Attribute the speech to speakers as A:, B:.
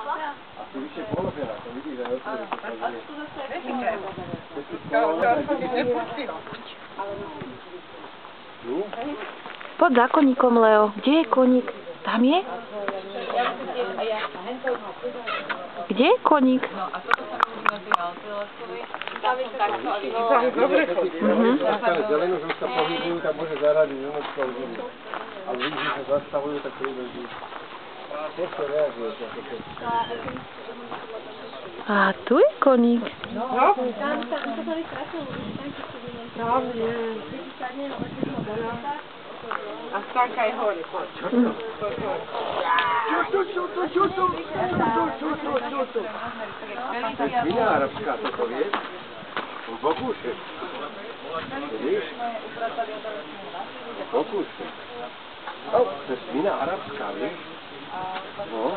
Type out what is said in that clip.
A: A ty víš, je položena, to vidíš, že
B: Pod zákonníkom, Leo. Kde je koník? Tam je? Kde je koník?
A: Ak sa zelenú, že už sa pohybujú, tak môže zaradiť jednotkou zemi. Ale vidíš, že sa zastavujú, tak príde vždy. Prosto reagujete.
B: A tu je koník.
C: No? Tam sa tady strašne ľudí, tam keď si vymôžu. Právne. Keď si sadne, no keď sa bola. A stánka je hore, poď.
A: Svina arabská, to vieš? V Bokúše. Vidíš? V Bokúše. To je svina arabská, vieš? No.